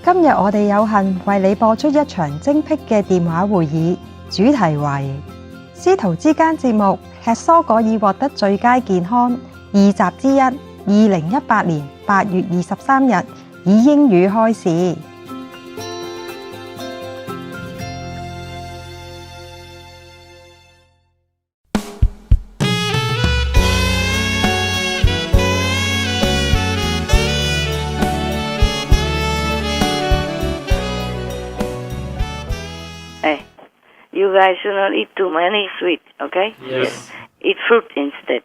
今日我哋有幸為你播出一場精闢嘅電話會議，主題為師徒之間節目吃蔬果已獲得最佳健康二集之一，2018年8月23日以英語開始。You guys should not eat too many sweet, okay? Yes. Eat fruit instead.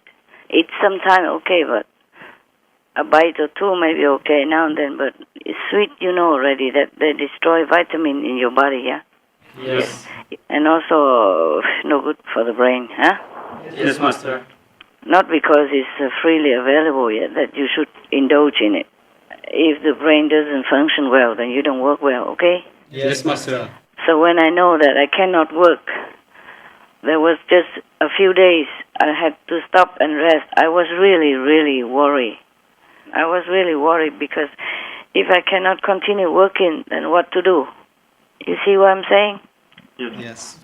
Eat sometime, okay, but a bite or two may be okay now and then, but sweet, you know already that they destroy vitamin in your body, yeah? Yes. And also no good for the brain, huh? Yes, Master. Not because it's freely available yet that you should indulge in it. If the brain doesn't function well, then you don't work well, okay? Yes, Master. So when I know that I cannot work, there was just a few days I had to stop and rest. I was really, really worried. I was really worried because if I cannot continue working, then what to do? You see what I'm saying? Yes.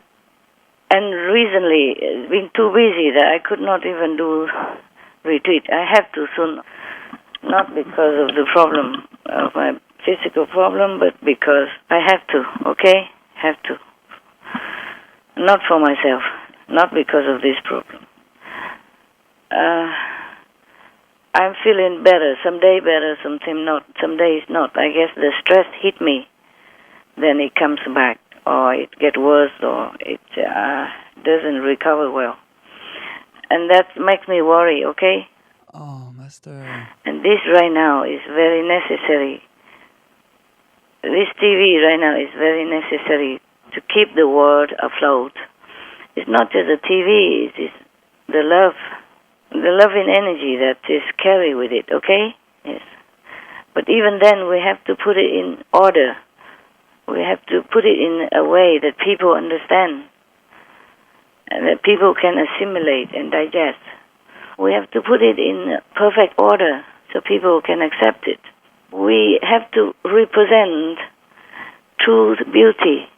And recently, it's been too busy that I could not even do retreat. I have to soon, not because of the problem, of my physical problem, but because I have to, okay? Have to. Not for myself, not because of this problem. I'm feeling better, some day better, some days not. I guess the stress hit me, then it comes back, or it gets worse, or it doesn't recover well. And that makes me worry, okay? Oh, Master. And this right now is very necessary. This TV right now is very necessary to keep the world afloat. It's not just the TV, it is the loving energy that is carried with it, okay? Yes. But even then, we have to put it in order. We have to put it in a way that people understand and that people can assimilate and digest. We have to put it in perfect order so people can accept it. We have to represent truth, beauty,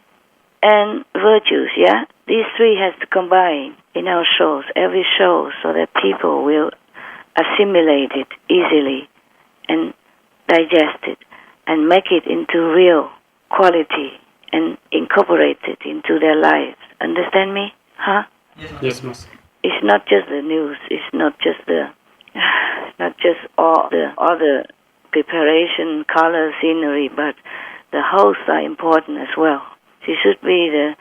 and virtues, yeah? These three has to combine in our shows, every show, so that people will assimilate it easily and digest it and make it into real quality and incorporate it into their lives. Understand me? Huh? Yes, Master. It's not just the news, it's not just all the other preparation, color, scenery, but the hosts are important as well. She should be the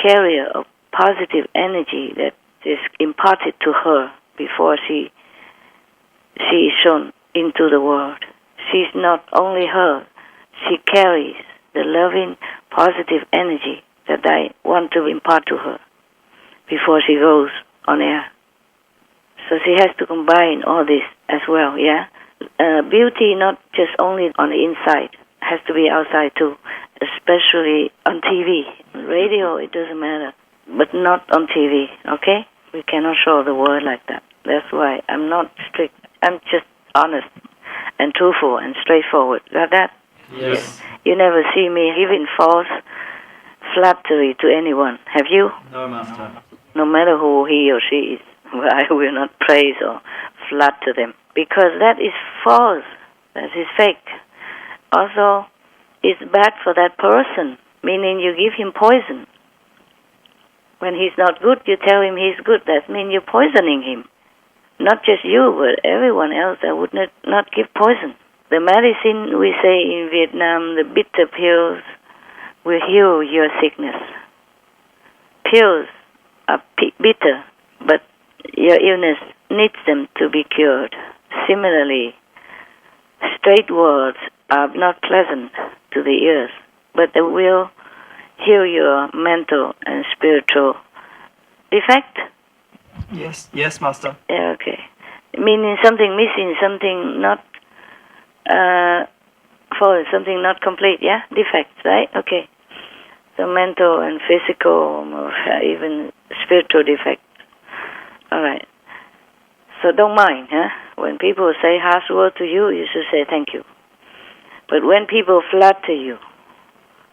carrier of positive energy that is imparted to her before she is shown into the world. She's not only her, she carries the loving, positive energy that I want to impart to her before she goes on air. So she has to combine all this as well, yeah? Beauty not just only on the inside, has to be outside too, especially on TV. Radio, it doesn't matter, but not on TV, okay? We cannot show the world like that. That's why I'm not strict. I'm just honest and truthful and straightforward. Got that? Yes. You never see me giving false flattery to anyone, have you? No, Master. No matter who he or she is, I will not praise or flatter them, because that is false, that is fake. Also, it's bad for that person, meaning you give him poison. When he's not good, you tell him he's good. That means you're poisoning him. Not just you, but everyone else that would not give poison. The medicine, we say in Vietnam, the bitter pills will heal your sickness. Pills are bitter, but your illness needs them to be cured. Similarly, straight words are not pleasant to the ears, but they will heal your mental and spiritual defect. Yes, Master. Yeah, okay. Meaning something missing, something not full, something not complete, yeah? Defects, right? Okay. So mental and physical, even spiritual defects. All right. So don't mind, huh? When people say harsh word to you, you should say thank you. But when people flatter you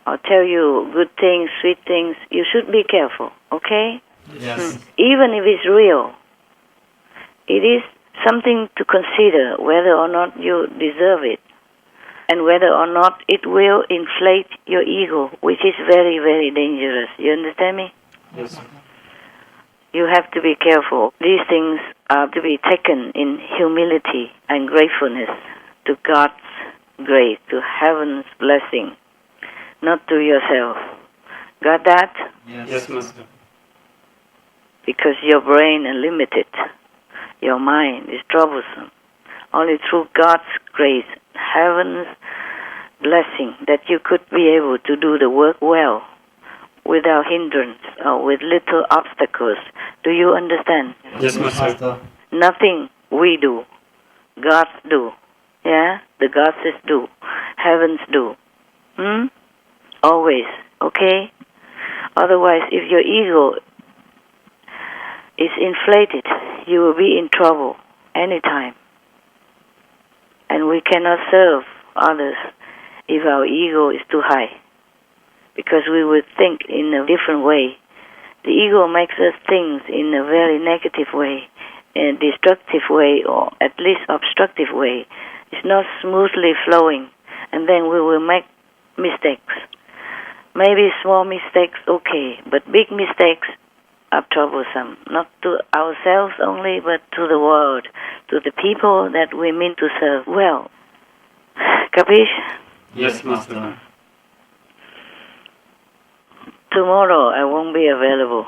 or tell you good things, sweet things, you should be careful, okay? Yes. Even if it's real, it is something to consider whether or not you deserve it and whether or not it will inflate your ego, which is very, very dangerous. You understand me? Yes. You have to be careful. These things are to be taken in humility and gratefulness to God's grace, to heaven's blessing, not to yourself. Got that? Yes, Master. Because your brain is limited. Your mind is troublesome. Only through God's grace, heaven's blessing, that you could be able to do the work well, without hindrance or with little obstacles. Do you understand? Yes, Master. Nothing we do, gods do. Yeah? The goddesses do. Heavens do. Always. Okay? Otherwise, if your ego is inflated, you will be in trouble anytime. And we cannot serve others if our ego is too high, because we would think in a different way. The ego makes us think in a very negative way, in a destructive way, or at least obstructive way. It's not smoothly flowing, and then we will make mistakes. Maybe small mistakes, okay, but big mistakes are troublesome, not to ourselves only, but to the world, to the people that we mean to serve well. Capiche? Yes, Master. Tomorrow I won't be available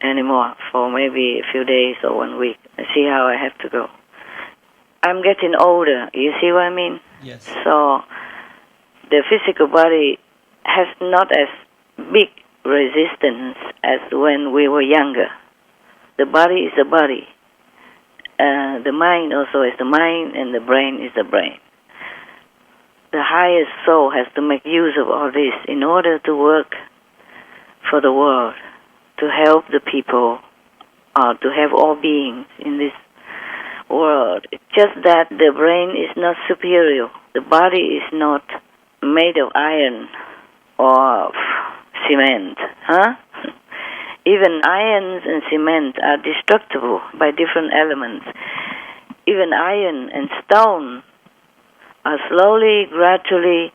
anymore for maybe a few days or 1 week. I see how I have to go. I'm getting older, you see what I mean? Yes. So the physical body has not as big resistance as when we were younger. The body is the body. The mind also is the mind, and the brain is the brain. The highest soul has to make use of all this in order to work for the world, to help the people, or to have all beings in this world. It's just that the brain is not superior. The body is not made of iron or cement, huh? Even irons and cement are destructible by different elements. Even iron and stone are slowly, gradually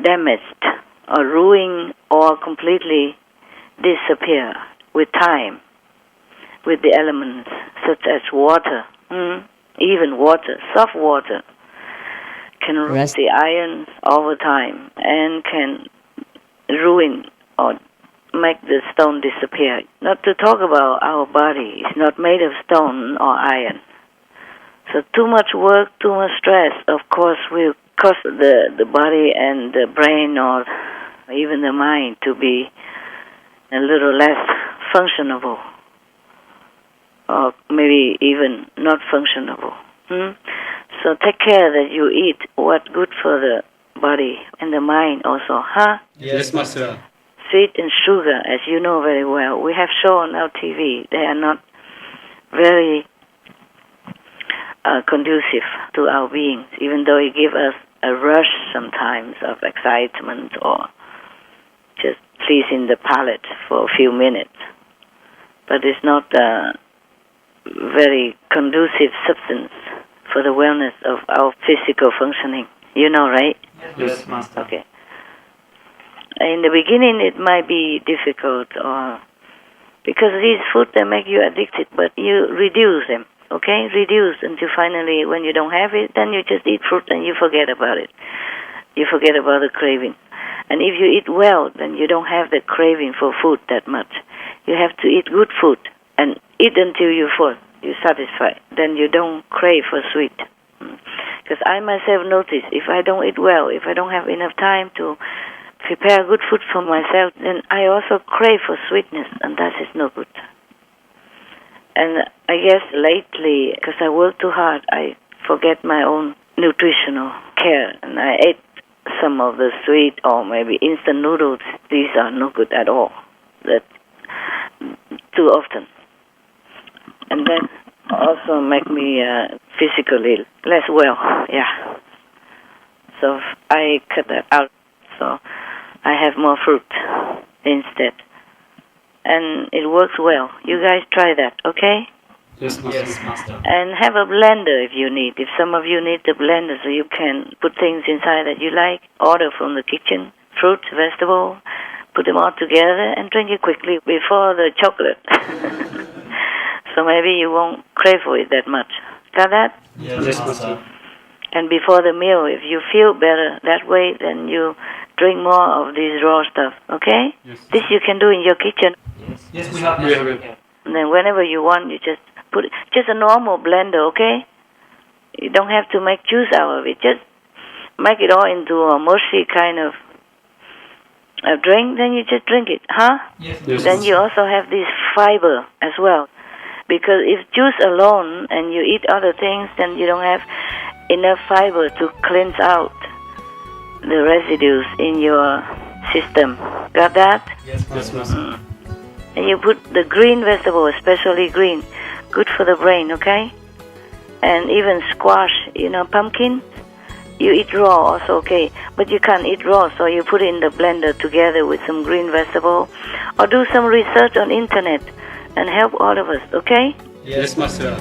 damaged or ruined or completely disappear with time, with the elements such as water. Even water, soft water, can ruin the iron over time and can ruin or make the stone disappear. Not to talk about our body. It's not made of stone or iron. So too much work, too much stress, of course, will cause the body and the brain or even the mind to be a little less functionable, or maybe even not functionable. So take care that you eat what's good for the body and the mind also, huh? Yes, Master. Sweet and sugar, as you know very well, we have shown on our TV, they are not very conducive to our beings, even though it gives us a rush sometimes of excitement or just pleasing the palate for a few minutes. But it's not a very conducive substance for the wellness of our physical functioning. You know, right? Yes, Master. Okay. In the beginning, it might be difficult, or because these foods, they make you addicted, but you reduce them, okay? Reduce until finally, when you don't have it, then you just eat fruit and you forget about it. You forget about the craving. And if you eat well, then you don't have the craving for food that much. You have to eat good food and eat until you're full, you're satisfied. Then you don't crave for sweet. Because I myself notice, if I don't eat well, if I don't have enough time to prepare good food for myself, then I also crave for sweetness, and that is no good. And I guess lately, because I work too hard, I forget my own nutritional care, and I ate some of the sweet or maybe instant noodles. These are no good at all. That too often. And that also make me physically less well, yeah. so I cut that out. So I have more fruit instead. And it works well. You guys try that, okay? Yes, Master. Yes, Master. And have a blender if you need. If some of you need the blender so you can put things inside that you like, order from the kitchen, fruit, vegetable, put them all together and drink it quickly before the chocolate. So maybe you won't crave for it that much. Got that? Yes, Master. And before the meal, if you feel better that way, then you drink more of this raw stuff, okay? Yes. This you can do in your kitchen. Yes, we have it. And then whenever you want, you just put it, just a normal blender, okay? You don't have to make juice out of it. Just make it all into a mushy kind of a drink, then you just drink it, huh? Yes. Then you also have this fiber as well. Because if juice alone and you eat other things, then you don't have enough fiber to cleanse out the residues in your system. Got that? Yes, Master. And you put the green vegetable, especially green, good for the brain, okay? And even squash, pumpkin, you eat raw also, okay? But you can't eat raw, so you put it in the blender together with some green vegetable, or do some research on internet and help all of us, okay? Yes, Master.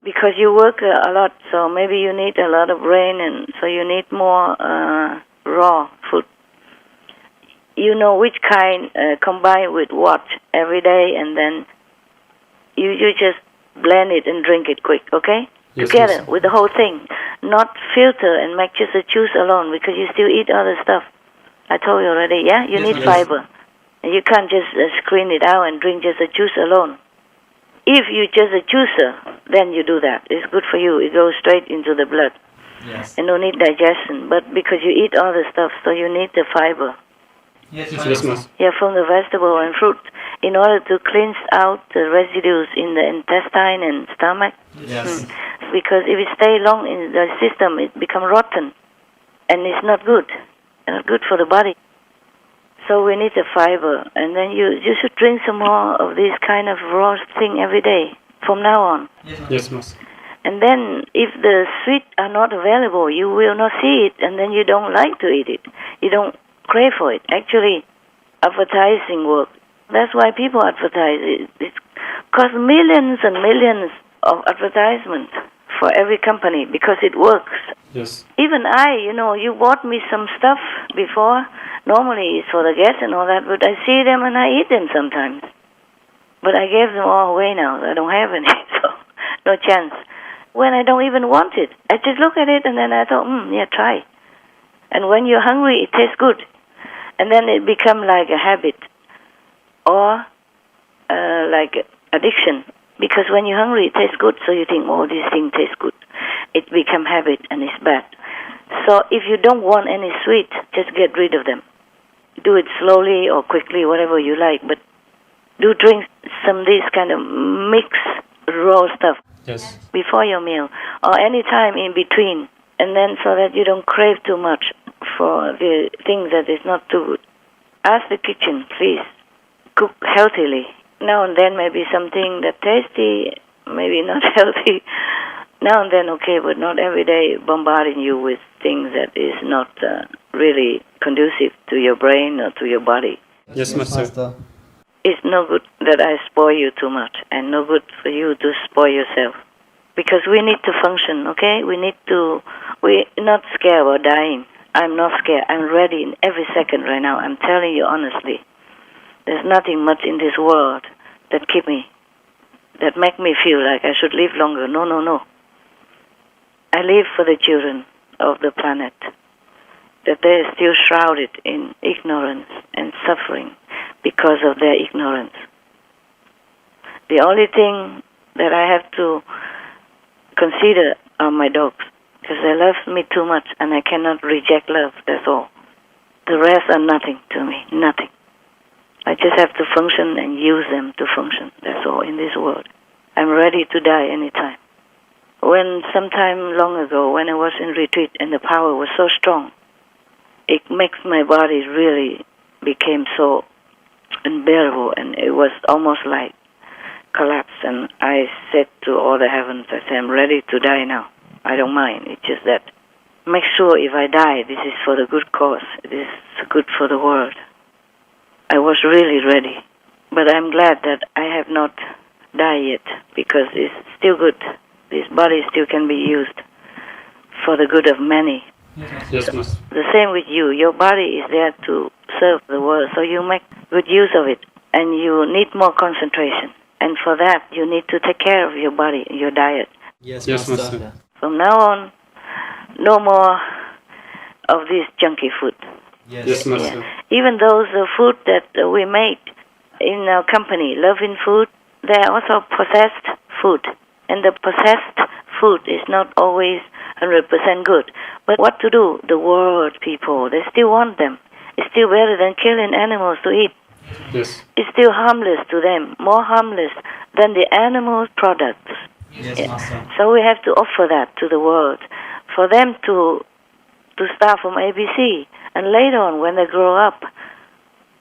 Because you work a lot, so maybe you need a lot of brain, and so you need more raw food. You know which kind combine with what every day, and then you just blend it and drink it quick, okay? Yes, Together Master. with the whole thing. Not filter and make just a juice alone, because you still eat other stuff. I told you already, yeah? You need fiber. And you can't just screen it out and drink just a juice alone. If you just a juicer, then you do that. It's good for you. It goes straight into the blood. Yes. And no need digestion. But because you eat all the stuff, so you need the fiber. Yes, Master. Yeah, from the vegetable and fruit, in order to cleanse out the residues in the intestine and stomach. Yes. Because if it stay long in the system, it become rotten, and it's not good. Not good for the body. So we need the fiber, and then you should drink some more of this kind of raw thing every day from now on. Yes, Master. And then if the sweet are not available, you will not see it, and then you don't like to eat it. You don't crave for it. Actually, advertising work. That's why people advertise it. It costs millions and millions of advertisement for every company because it works. Yes. Even you bought me some stuff before. Normally it's for the guests and all that, but I see them and I eat them sometimes. But I gave them all away now. I don't have any, so no chance. When I don't even want it, I just look at it and then I thought, try. And when you're hungry, it tastes good. And then it becomes like a habit or like addiction. Because when you're hungry, it tastes good, so you think, this thing tastes good. It becomes habit and it's bad. So if you don't want any sweet, just get rid of them. Do it slowly or quickly, whatever you like, but do drink some this kind of mixed raw stuff before your meal or any time in between, and then so that you don't crave too much for the things that is not too good. Ask the kitchen, please, cook healthily. Now and then maybe something that tasty, maybe not healthy. Now and then okay, but not every day bombarding you with things that is not really conducive to your brain or to your body. Yes, Master. It's no good that I spoil you too much, and no good for you to spoil yourself. Because we need to function, okay? We're not scared about dying. I'm not scared. I'm ready in every second right now. I'm telling you honestly. There's nothing much in this world that make me feel like I should live longer. No. I live for the children of the planet, that they are still shrouded in ignorance and suffering because of their ignorance. The only thing that I have to consider are my dogs, because they love me too much and I cannot reject love, that's all. The rest are nothing to me, nothing. I just have to function and use them to function, that's all in this world. I'm ready to die anytime. When sometime long ago, when I was in retreat and the power was so strong, it makes my body really became so unbearable, and it was almost like collapse. And I said to all the heavens, I said, I'm ready to die now. I don't mind. It's just that make sure if I die, this is for the good cause. This is good for the world. I was really ready. But I'm glad that I have not died yet, because it's still good. This body still can be used for the good of many. Yes, Master. The same with you. Your body is there to serve the world, so you make good use of it. And you need more concentration. And for that, you need to take care of your body, your diet. Yes, Master. From now on, no more of this junky food. Yes, Master. Even those food that we make in our company, Loving Food, they are also processed food. And the processed food is not always 100% good. But what to do? The world people, they still want them. It's still better than killing animals to eat. Yes. It's still harmless to them, more harmless than the animal products. Yes, Master. So we have to offer that to the world, for them to start from ABC. And later on, when they grow up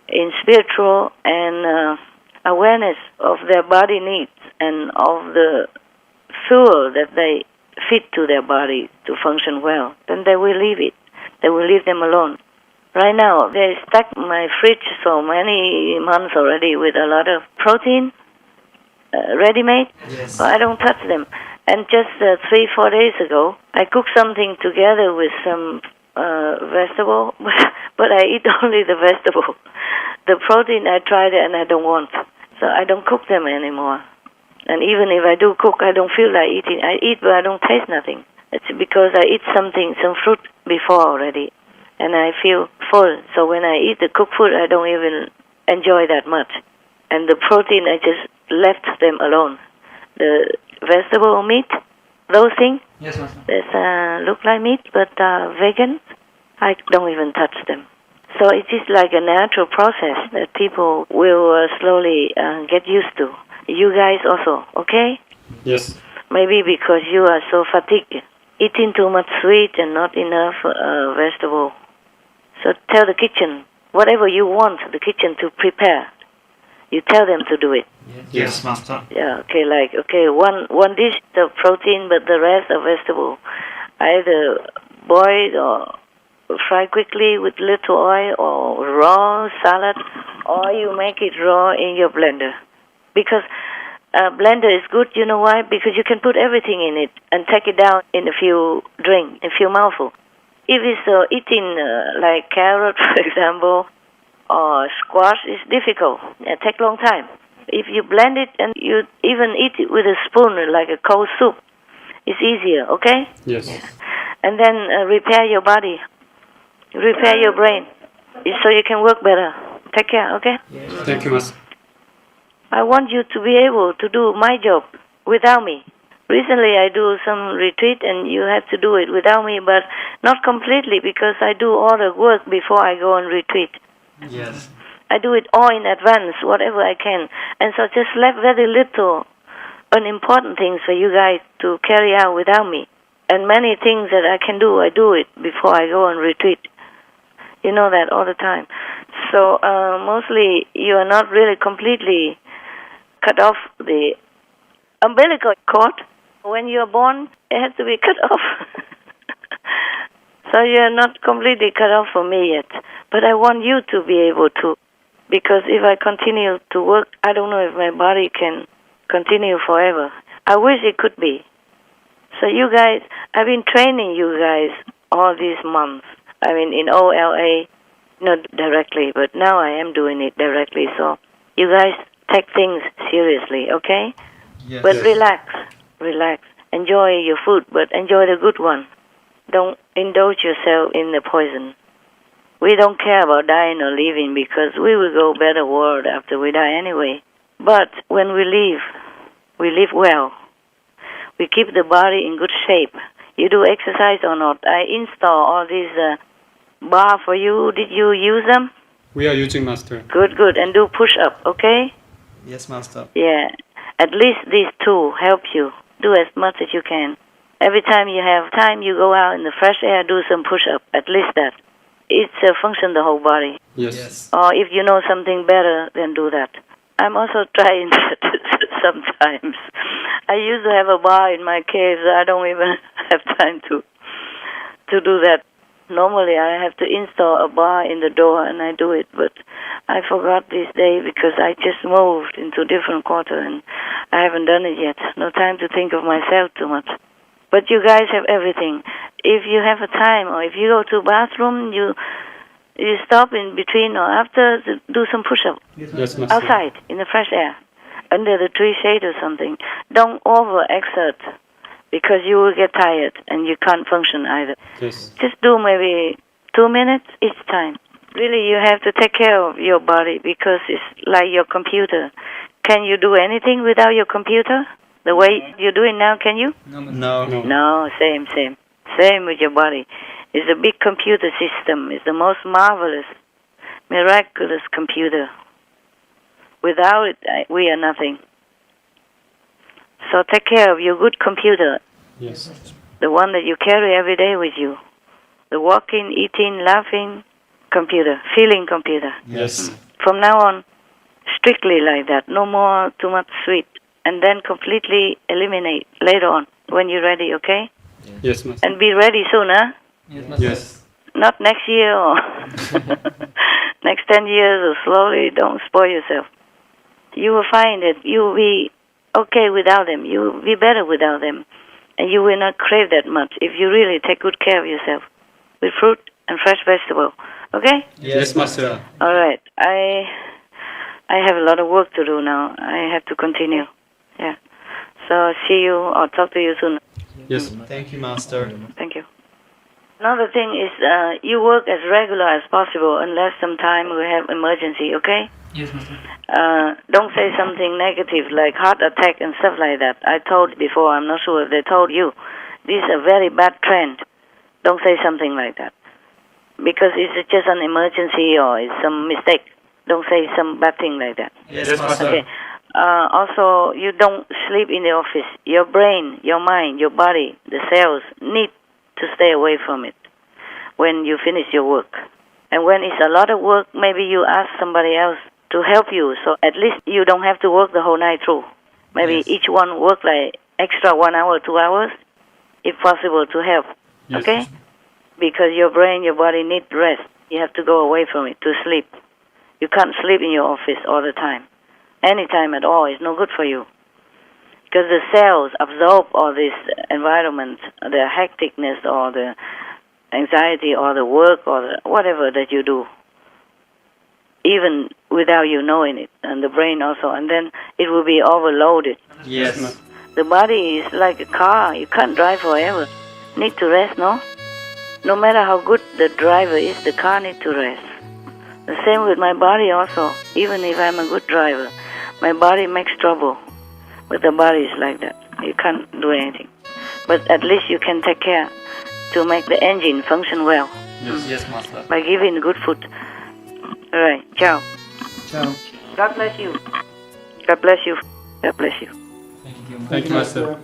in spiritual and awareness of their body needs and of the fuel that they feed to their body to function well, then they will leave it. They will leave them alone. Right now, they stuck my fridge so many months already with a lot of protein, ready-made. Yes. I don't touch them. And just 3-4 days ago, I cooked something together with some vegetable, but I eat only the vegetable. The protein, I tried it and I don't want. So I don't cook them anymore. And even if I do cook, I don't feel like eating. I eat, but I don't taste nothing. It's because I eat something, some fruit before already, and I feel full. So when I eat the cooked food, I don't even enjoy that much. And the protein, I just left them alone. The vegetable meat, those things, Yes, Master. that look like meat, but vegan, I don't even touch them. So it is like a natural process that people will slowly get used to. You guys also, okay? Yes. Maybe because you are so fatigued, eating too much sweet and not enough vegetable. So tell the kitchen, whatever you want the kitchen to prepare, you tell them to do it. Yes, Master. Yeah, okay, one dish of protein, but the rest of vegetable, either boiled or fry quickly with little oil, or raw salad, or you make it raw in your blender. Because blender is good, you know why? Because you can put everything in it and take it down in a few mouthfuls. If it's eating like carrot, for example, or squash, it's difficult. It takes a long time. If you blend it and you even eat it with a spoon, like a cold soup, it's easier, okay? Yes. And then repair your body, repair your brain, so you can work better. Take care, okay? Thank you, Master. I want you to be able to do my job without me. Recently I do some retreat and you have to do it without me, but not completely, because I do all the work before I go on retreat. Yes. I do it all in advance, whatever I can. And so just left very little unimportant things for you guys to carry out without me. And many things that I can do, I do it before I go on retreat. You know that all the time. So mostly you are not really completely cut off the umbilical cord. When you are born, it has to be cut off. So you are not completely cut off from me yet. But I want you to be able to. Because if I continue to work, I don't know if my body can continue forever. I wish it could be. So you guys, I've been training you guys all these months. I mean, in OLA, not directly, but now I am doing it directly. So you guys take things seriously, okay? Yes. But relax. Enjoy your food, but enjoy the good one. Don't indulge yourself in the poison. We don't care about dying or living, because we will go better world after we die anyway. But when we live well. We keep the body in good shape. You do exercise or not? I install all these bar for you. Did you use them? We are using, Master. Good. And do push-up, okay? Yes, Master. Yeah. At least these two help you. Do as much as you can. Every time you have time, you go out in the fresh air, do some push-up. At least that. it's function the whole body. Yes. Or if you know something better, then do that. I'm also trying that sometimes. I used to have a bar in my cave, so I don't even have time to do that. Normally, I have to install a bar in the door, and I do it, but I forgot this day because I just moved into different quarter, and I haven't done it yet. No time to think of myself too much. But you guys have everything. If you have a time, or if you go to bathroom, you stop in between or after to do some push-up. Yes, Master. Outside, in the fresh air, under the tree shade or something. Don't over-exert, because you will get tired and you can't function either. Yes. Just do maybe 2 minutes each time. Really, you have to take care of your body because it's like your computer. Can you do anything without your computer? The way you do it now, can you? No. No, same. Same with your body. It's a big computer system. It's the most marvelous, miraculous computer. Without it, we are nothing. So take care of your good computer. Yes. The one that you carry every day with you. The walking, eating, laughing computer, feeling computer. Yes. From now on, strictly like that. No more too much sweet. And then completely eliminate later on when you're ready, okay? Yes, Master. And be ready soon, huh? Yes. Not next year or next 10 years or slowly. Don't spoil yourself. You will find that you will be okay without them. You will be better without them. And you will not crave that much if you really take good care of yourself with fruit and fresh vegetable. Okay? Yes, Master. All right. I have a lot of work to do now. I have to continue. Yeah. So see you or talk to you soon. Yes. Thank you, Master. Thank you. Another thing is you work as regular as possible unless sometime we have emergency, okay? Yes, Master. Don't say something negative like heart attack and stuff like that. I told before, I'm not sure if they told you. This is a very bad trend. Don't say something like that. Because it's just an emergency or it's some mistake. Don't say some bad thing like that. Yes, Master. Okay. Also, you don't sleep in the office. Your brain, your mind, your body, the cells need to stay away from it when you finish your work. And when it's a lot of work, maybe you ask somebody else to help you, so at least you don't have to work the whole night through. Maybe Yes. each one work like extra 1 hour, 2 hours, if possible, to help. Yes. Okay? Because your brain, your body need rest. You have to go away from it to sleep. You can't sleep in your office all the time. Any time at all is no good for you. Because the cells absorb all this environment, the hecticness or the anxiety or the work or the whatever that you do, even without you knowing it, and the brain also, and then it will be overloaded. Yes. The body is like a car. You can't drive forever. Need to rest, no? No matter how good the driver is, the car needs to rest. The same with my body also. Even if I'm a good driver, my body makes trouble. But the body is like that. You can't do anything. But at least you can take care to make the engine function well Yes, Master. by giving good food. All right. Ciao. Ciao. God bless you. God bless you. God bless you. Thank you. Thank you, Master.